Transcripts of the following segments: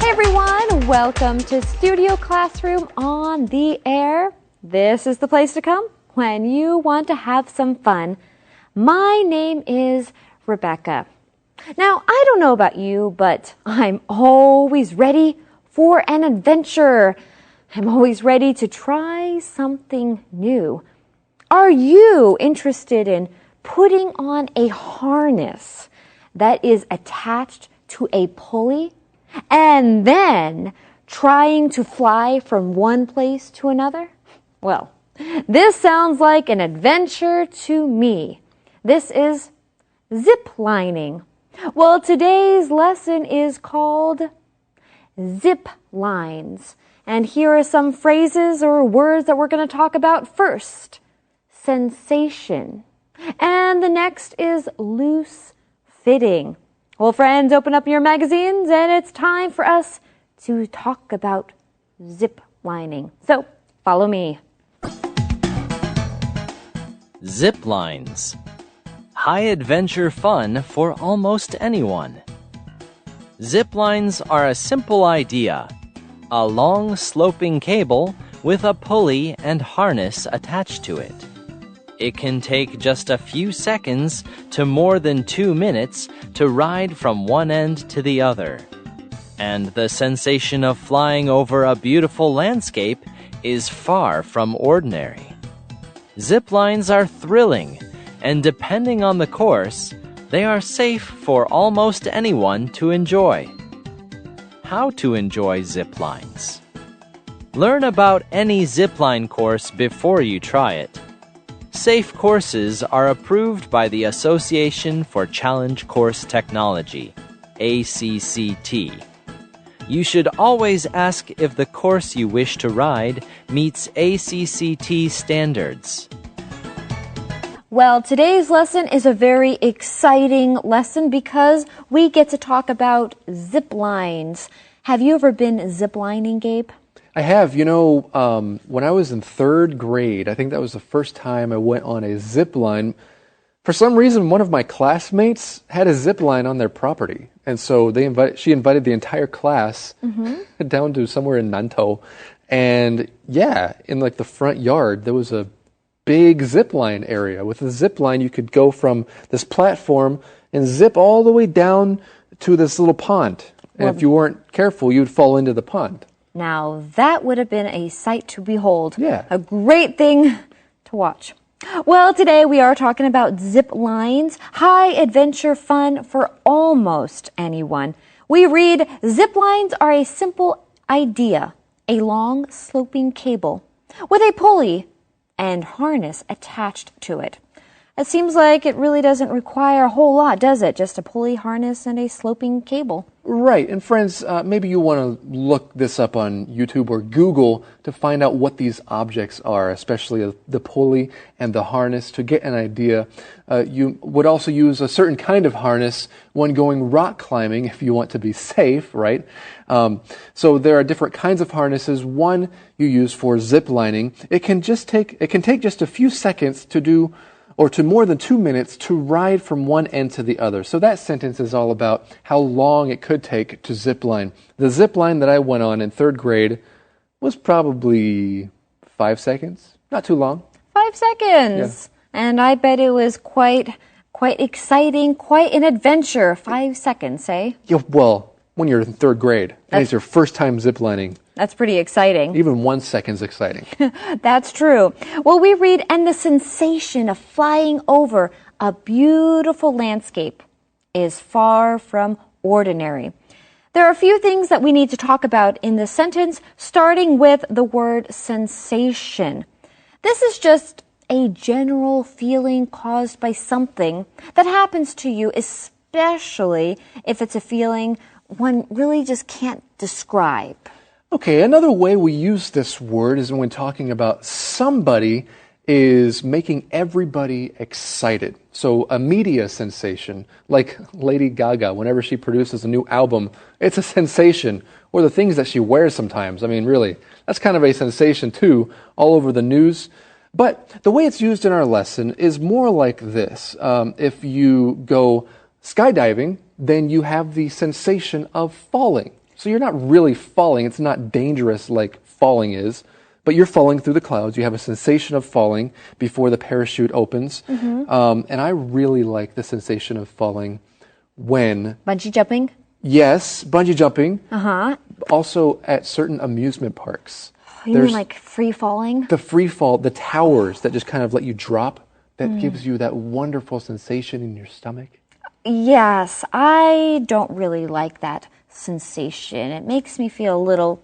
Hey everyone, welcome to Studio Classroom on the Air. This is the place to come when you want to have some fun. My name is Rebecca. Now, I don't know about you, but I'm always ready for an adventure. I'm always ready to try something new. Are you interested in putting on a harness that is attached to a pulley and then trying to fly from one place to another? Well, this sounds like an adventure to me. This is zip lining. Well, today's lesson is called zip lines. And here are some phrases or words that we're going to talk about first. Sensation. And the next is loose fitting. Well, friends, open up your magazines and it's time for us to talk about zip lining. So, follow me. Zip lines. High adventure fun for almost anyone. Zip lines are a simple idea. A long sloping cable with a pulley and harness attached to it. It can take just a few seconds to more than 2 minutes to ride from one end to the other. And the sensation of flying over a beautiful landscape is far from ordinary. Zip lines are thrilling, and depending on the course, they are safe for almost anyone to enjoy. How to enjoy zip lines. Learn about any zip line course before you try it. Safe courses are approved by the Association for Challenge Course Technology, ACCT. You should always ask if the course you wish to ride meets ACCT standards. Well, today's lesson is a very exciting lesson because we get to talk about zip lines. Have you ever been ziplining, Gabe? I have. When I was in third grade, I think that was the first time I went on a zip line. For some reason, one of my classmates had a zip line on their property. And so she invited the entire class down to somewhere in Nantou. And yeah, in like the front yard, there was a big zip line area. With a zip line, you could go from this platform and zip all the way down to this little pond. And if you weren't careful, you'd fall into the pond. Now, that would have been a sight to behold. Yeah. A great thing to watch. Well, today we are talking about zip lines, high adventure fun for almost anyone. We read, zip lines are a simple idea, a long sloping cable with a pulley and harness attached to it. It seems like it really doesn't require a whole lot, does it? Just a pulley, harness, and a sloping cable. Right. And friends, maybe you want to look this up on YouTube or Google to find out what these objects are, especially the pulley and the harness, to get an idea. You would also use a certain kind of harness when going rock climbing if you want to be safe, right? So there are different kinds of harnesses. One you use for zip lining. It can take just a few seconds to do, or to more than 2 minutes to ride from one end to the other. So that sentence is all about how long it could take to zip line. The zip line that I went on in third grade was probably 5 seconds. Not too long. 5 seconds. Yeah. And I bet it was quite exciting, quite an adventure. 5 seconds, eh? Yeah, well, when you're in third grade, and it's your first time zip lining. That's pretty exciting. Even 1 second's exciting. That's true. Well, we read, and the sensation of flying over a beautiful landscape is far from ordinary. There are a few things that we need to talk about in this sentence, starting with the word sensation. This is just a general feeling caused by something that happens to you, especially if it's a feeling one really just can't describe. Okay, another way we use this word is when talking about somebody is making everybody excited. So a media sensation, like Lady Gaga, whenever she produces a new album, it's a sensation. Or the things that she wears sometimes. I mean, really, that's kind of a sensation too, all over the news. But the way it's used in our lesson is more like this. If you go skydiving, then you have the sensation of falling. So you're not really falling. It's not dangerous like falling is, but you're falling through the clouds. You have a sensation of falling before the parachute opens. And I really like the sensation of falling when... Bungee jumping? Yes, bungee jumping. Uh-huh. Also at certain amusement parks. You mean like free falling? The free fall, the towers that just kind of let you drop, that gives you that wonderful sensation in your stomach. Yes, I don't really like that sensation. It makes me feel a little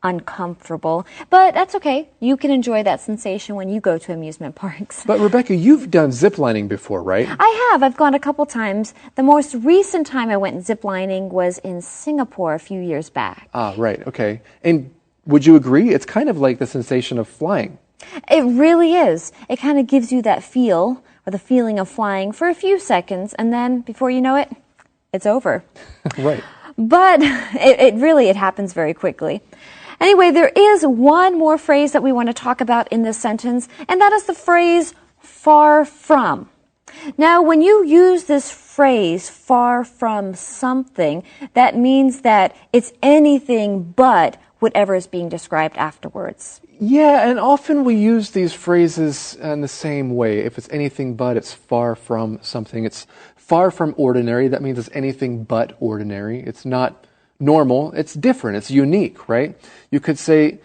uncomfortable, but that's okay. You can enjoy that sensation when you go to amusement parks. But Rebecca, you've done ziplining before, right? I have. I've gone a couple times. The most recent time I went ziplining was in Singapore a few years back. Ah, right. Okay. And would you agree? It's kind of like the sensation of flying. It really is. It kind of gives you that feel, or the feeling of flying for a few seconds, and then before you know it, it's over. Right. But it happens very quickly. Anyway, there is one more phrase that we want to talk about in this sentence, and that is the phrase far from. Now, when you use this phrase, far from something, that means that it's anything but whatever is being described afterwards. Yeah, and often we use these phrases in the same way. If it's anything but, it's far from something. It's far from ordinary. That means it's anything but ordinary. It's not normal. It's different. It's unique, right? You could say,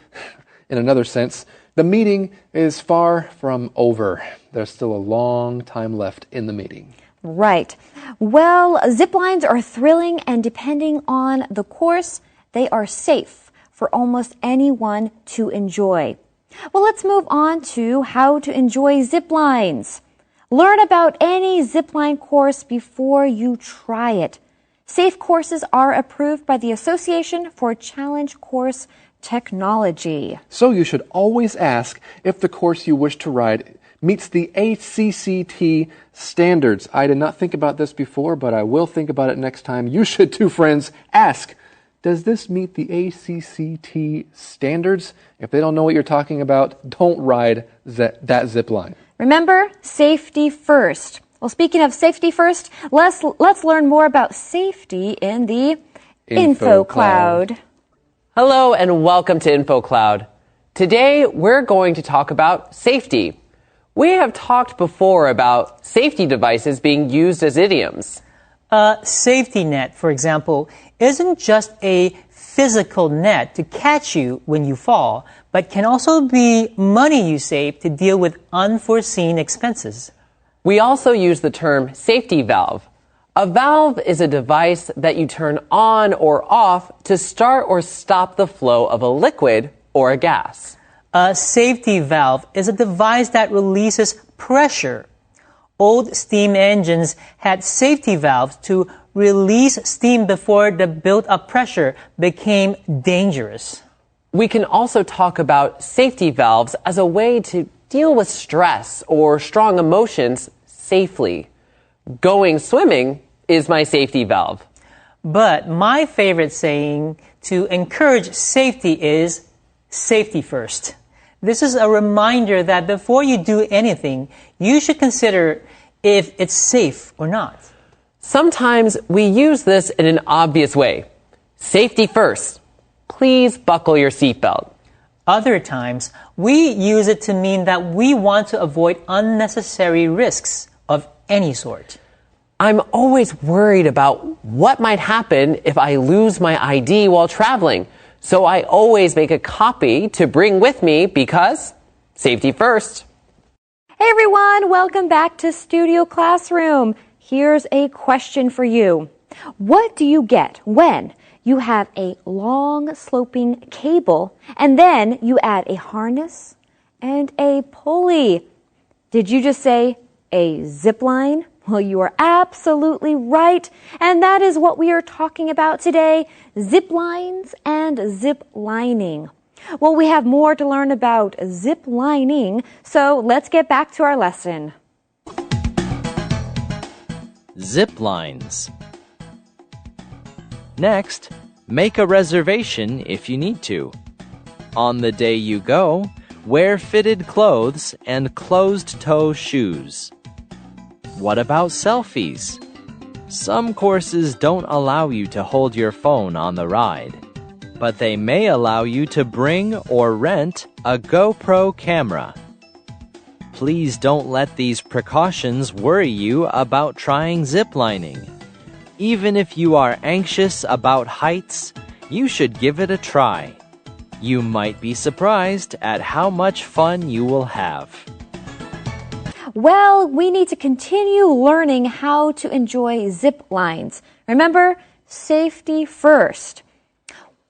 in another sense, the meeting is far from over. There's still a long time left in the meeting. Right. Well, zip lines are thrilling, and depending on the course, they are safe for almost anyone to enjoy. Well, let's move on to how to enjoy zip lines. Learn about any zipline course before you try it. Safe courses are approved by the Association for Challenge Course Technology. So you should always ask if the course you wish to ride meets the ACCT standards. I did not think about this before, but I will think about it next time. You should too, friends. Ask, does this meet the ACCT standards? If they don't know what you're talking about, don't ride that zip line. Remember, safety first. Well, speaking of safety first, let's learn more about safety in the Info Cloud. Hello and welcome to Info Cloud. Today we're going to talk about safety. We have talked before about safety devices being used as idioms. A safety net, for example, isn't just a physical net to catch you when you fall, but can also be money you save to deal with unforeseen expenses. We also use the term safety valve. A valve is a device that you turn on or off to start or stop the flow of a liquid or a gas. A safety valve is a device that releases pressure. Old steam engines had safety valves to release steam before the built-up pressure became dangerous. We can also talk about safety valves as a way to deal with stress or strong emotions safely. Going swimming is my safety valve. But my favorite saying to encourage safety is safety first. This is a reminder that before you do anything, you should consider if it's safe or not. Sometimes we use this in an obvious way. Safety first. Please buckle your seatbelt. Other times, we use it to mean that we want to avoid unnecessary risks of any sort. I'm always worried about what might happen if I lose my ID while traveling. So I always make a copy to bring with me because safety first. Hey everyone, welcome back to Studio Classroom. Here's a question for you. What do you get when you have a long sloping cable and then you add a harness and a pulley? Did you just say a zip line? Well, you are absolutely right. And that is what we are talking about today, zip lines and zip lining. Well, we have more to learn about zip lining, so let's get back to our lesson. Zip lines. Next, make a reservation if you need to. On the day you go, wear fitted clothes and closed-toe shoes. What about selfies? Some courses don't allow you to hold your phone on the ride. but they may allow you to bring or rent a GoPro camera. Please don't let these precautions worry you about trying ziplining. Even if you are anxious about heights, you should give it a try. You might be surprised at how much fun you will have. Well, we need to continue learning how to enjoy zip lines. Remember, safety first.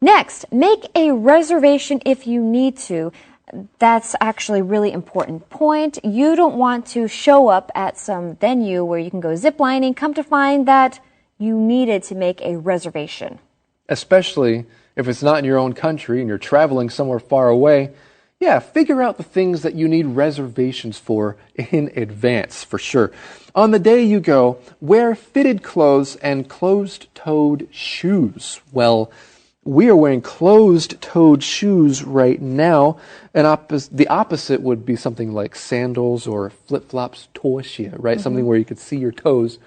Next, make a reservation if you need to. That's actually a really important point. You don't want to show up at some venue where you can go ziplining, come to find that you needed to make a reservation. Especially if it's not in your own country and you're traveling somewhere far away. Yeah, figure out the things that you need reservations for in advance, for sure. On the day you go, wear fitted clothes and closed-toed shoes. Well, we are wearing closed-toed shoes right now. The opposite would be something like sandals or flip-flops, 拖鞋, right? Something where you could see your toes.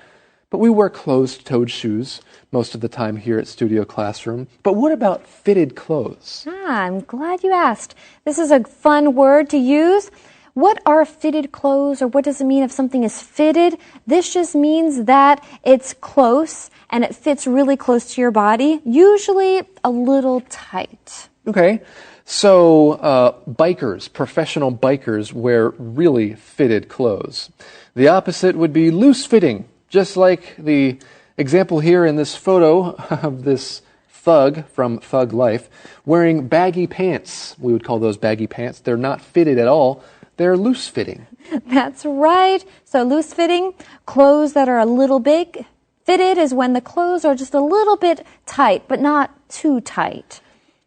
But we wear closed-toed shoes most of the time here at Studio Classroom. But what about fitted clothes? I'm glad you asked. This is a fun word to use. What are fitted clothes, or what does it mean if something is fitted? This just means that it's close and it fits really close to your body, usually a little tight. Okay, so bikers, professional bikers, wear really fitted clothes. The opposite would be loose-fitting, just like the example here in this photo of this thug from Thug Life wearing baggy pants. We would call those baggy pants. They're not fitted at all. They're loose-fitting. That's right. So loose-fitting, clothes that are a little big. Fitted is when the clothes are just a little bit tight, but not too tight.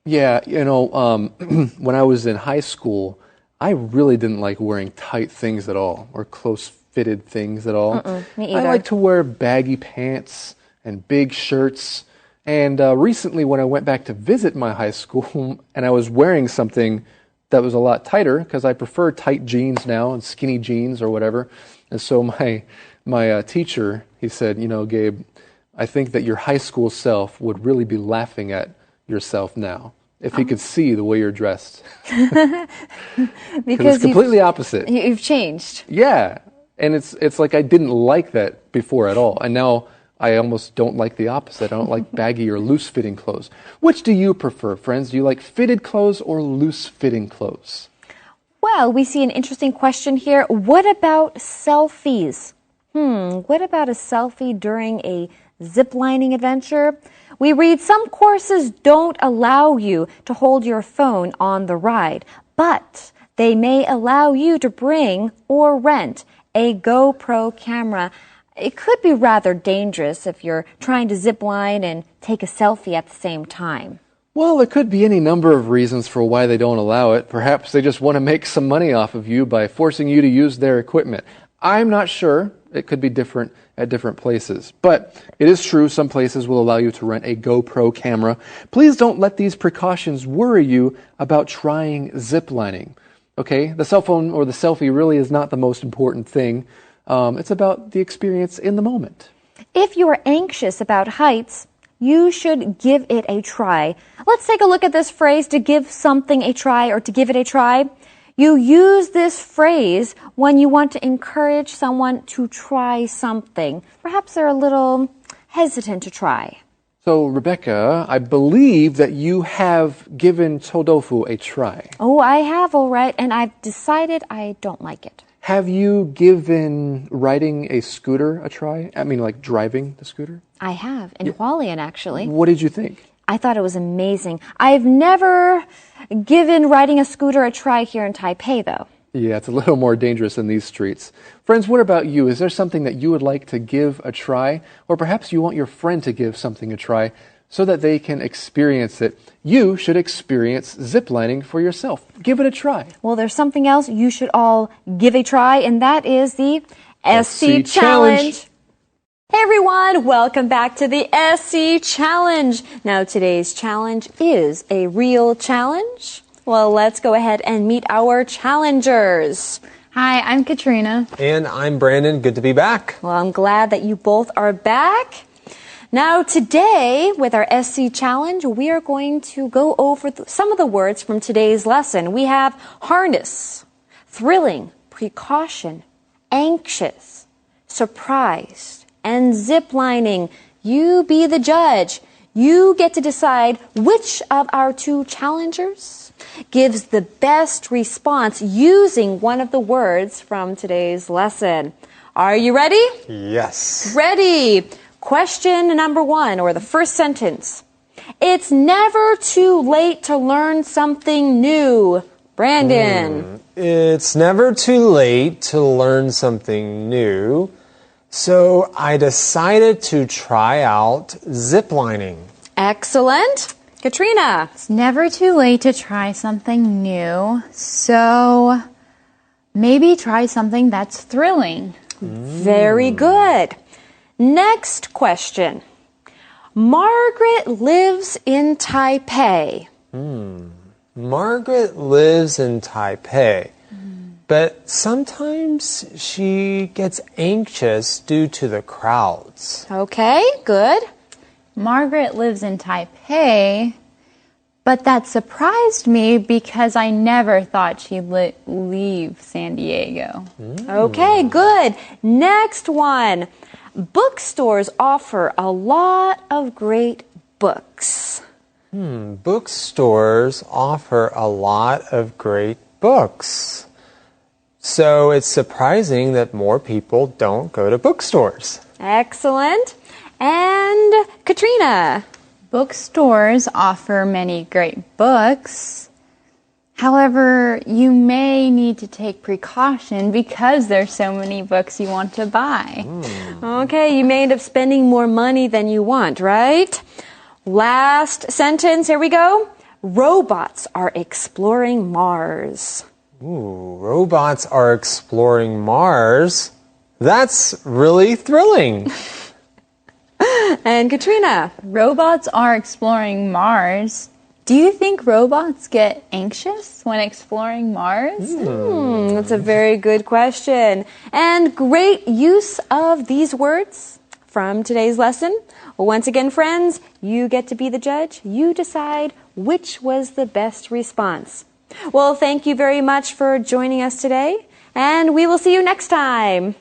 Yeah, when I was in high school, I really didn't like wearing tight things at all, or close-fitted things at all. Me either. I like to wear baggy pants and big shirts. And recently when I went back to visit my high school and I was wearing something that was a lot tighter, because I prefer tight jeans now and skinny jeans or whatever. And so my teacher, he said, Gabe, I think that your high school self would really be laughing at yourself now if he could see the way you're dressed. Because it's completely opposite. You've changed. Yeah. And it's like I didn't like that before at all. And now I almost don't like the opposite. I don't like baggy or loose-fitting clothes. Which do you prefer, friends? Do you like fitted clothes or loose-fitting clothes? Well, we see an interesting question here. What about selfies? What about a selfie during a ziplining adventure? We read some courses don't allow you to hold your phone on the ride, but they may allow you to bring or rent a GoPro camera. It could be rather dangerous if you're trying to zip line and take a selfie at the same time. Well, there could be any number of reasons for why they don't allow it. Perhaps they just want to make some money off of you by forcing you to use their equipment. I'm not sure. It could be different at different places. But it is true some places will allow you to rent a GoPro camera. Please don't let these precautions worry you about trying ziplining. Okay? The cell phone or the selfie really is not the most important thing. It's about the experience in the moment. If you're anxious about heights, you should give it a try. Let's take a look at this phrase, to give something a try or to give it a try. You use this phrase when you want to encourage someone to try something. Perhaps they're a little hesitant to try. So, Rebecca, I believe that you have given Chodofu a try. Oh, I have, all right, and I've decided I don't like it. Have you given riding a scooter a try? I mean, like driving the scooter? I have, in Hualien, actually. What did you think? I thought it was amazing. I've never given riding a scooter a try here in Taipei, though. Yeah, it's a little more dangerous in these streets. Friends, what about you? Is there something that you would like to give a try? Or perhaps you want your friend to give something a try so that they can experience it. You should experience ziplining for yourself. Give it a try. Well, there's something else you should all give a try, and that is the SC Challenge. Challenge. Hey everyone, welcome back to the SC Challenge. Now today's challenge is a real challenge. Well, let's go ahead and meet our challengers. Hi, I'm Katrina. And I'm Brandon. Good to be back. Well, I'm glad that you both are back. Now today, with our SC challenge, we are going to go over some of the words from today's lesson. We have harness, thrilling, precaution, anxious, surprised, and ziplining. You be the judge. You get to decide which of our two challengers gives the best response using one of the words from today's lesson. Are you ready? Yes. Ready. Question number 1, or the first sentence. It's never too late to learn something new. Brandon. It's never too late to learn something new. So I decided to try out ziplining. Excellent. Katrina. It's never too late to try something new, so maybe try something that's thrilling. Very good. Next question. Margaret lives in Taipei. Margaret lives in Taipei, but sometimes she gets anxious due to the crowds. Okay, good. Margaret lives in Taipei, but that surprised me because I never thought she'd leave San Diego. Okay, good. Next one. Bookstores offer a lot of great books. Bookstores offer a lot of great books. So it's surprising that more people don't go to bookstores. Excellent. And Katrina. Bookstores offer many great books. However, you may need to take precaution because there's so many books you want to buy. Okay, you may end up spending more money than you want, right? Last sentence, here we go. Robots are exploring Mars. Ooh, robots are exploring Mars. That's really thrilling. And Katrina. Robots are exploring Mars. Do you think robots get anxious when exploring Mars? That's a very good question. And great use of these words from today's lesson. Once again, friends, you get to be the judge. You decide which was the best response. Well, thank you very much for joining us today, and we will see you next time.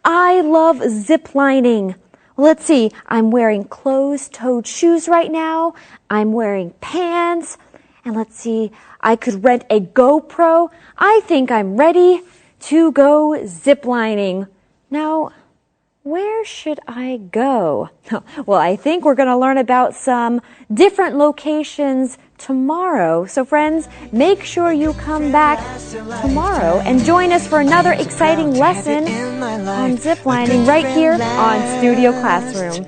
I love ziplining. Let's see, I'm wearing closed-toed shoes right now. I'm wearing pants. And let's see, I could rent a GoPro. I think I'm ready to go ziplining. Now, where should I go? Well, I think we're going to learn about some different locations tomorrow. So friends, make sure you come back tomorrow and join us for another exciting lesson on ziplining right here on Studio Classroom.